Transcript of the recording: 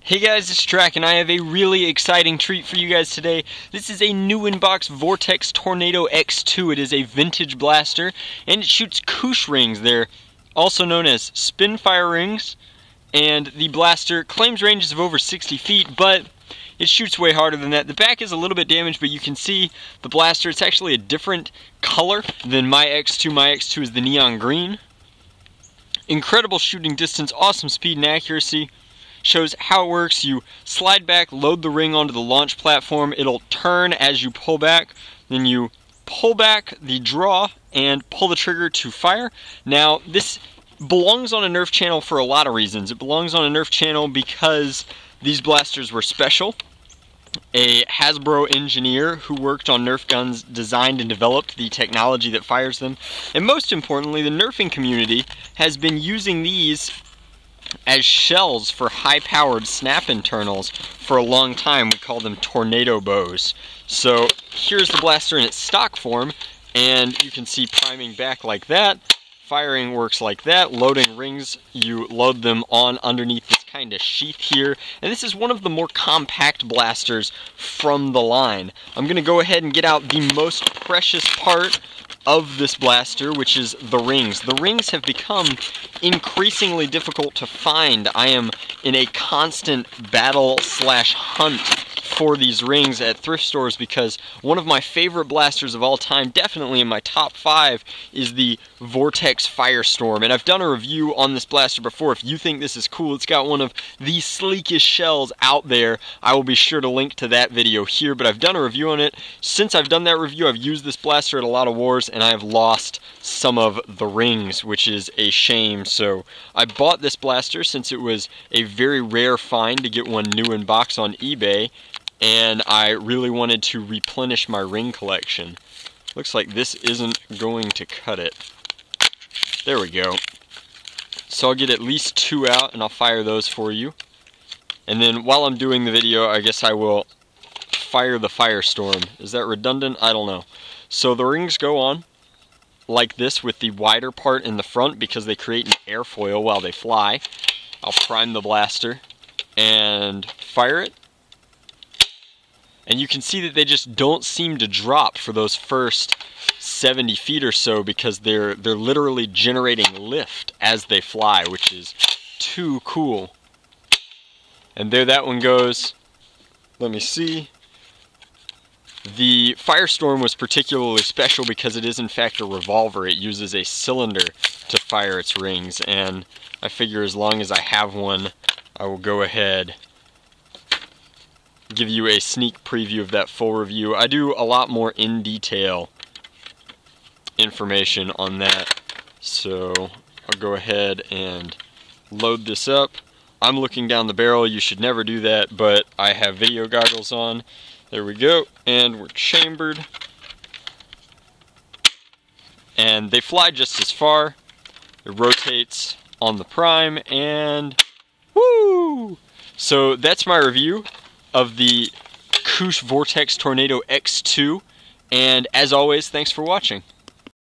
Hey guys, it's Track and I have a really exciting treat for you guys today. This is a new in-box Vortex Tornado X-2. It is a vintage blaster and it shoots Koosh rings. They're also known as spin fire rings, and the blaster claims ranges of over 60 feet, but it shoots way harder than that. The back is a little bit damaged, but you can see the blaster, it's actually a different color than my X2. My X2 is the neon green. Incredible shooting distance, awesome speed and accuracy. Shows how it works. You slide back, load the ring onto the launch platform. It'll turn as you pull back. Then you pull back the draw and pull the trigger to fire. Now, this belongs on a Nerf channel for a lot of reasons. It belongs on a Nerf channel because these blasters were special. A Hasbro engineer who worked on Nerf guns designed and developed the technology that fires them. And most importantly, the Nerfing community has been using these as shells for high-powered snap internals for a long time. We call them tornado bows. So here's the blaster in its stock form, and you can see priming back like that. Firing works like that. Loading rings, you load them on underneath this kind of sheath here. And this is one of the more compact blasters from the line. I'm going to go ahead and get out the most precious part of this blaster, which is the rings. The rings have become increasingly difficult to find. I am in a constant battle/hunt for these rings at thrift stores because one of my favorite blasters of all time, definitely in my top 5, is the Vortex Firestorm. And I've done a review on this blaster before. If you think this is cool, it's got one of the sleekest shells out there. I will be sure to link to that video here, but I've done a review on it. Since I've done that review, I've used this blaster at a lot of wars, and I have lost some of the rings, which is a shame. So I bought this blaster since it was a very rare find to get one new in box on eBay, and I really wanted to replenish my ring collection. Looks like this isn't going to cut it. There we go. So I'll get at least 2 out and I'll fire those for you. And then while I'm doing the video, I guess I will fire the Firestorm. Is that redundant? I don't know. So the rings go on like this with the wider part in the front because they create an airfoil while they fly. I'll prime the blaster and fire it. And you can see that they just don't seem to drop for those first 70 feet or so because they're literally generating lift as they fly, which is too cool. And there that one goes. Let me see. The Firestorm was particularly special because it is in fact a revolver. It uses a cylinder to fire its rings, and I figure as long as I have one, I will go ahead give you a sneak preview of that full review. I do a lot more in detail information on that, so I'll go ahead and load this up. I'm looking down the barrel. You should never do that, but I have video goggles on. There we go, and we're chambered, and they fly just as far. It rotates on the prime, and woo! So that's my review of the Koosh Vortex Tornado X-2, and as always, thanks for watching.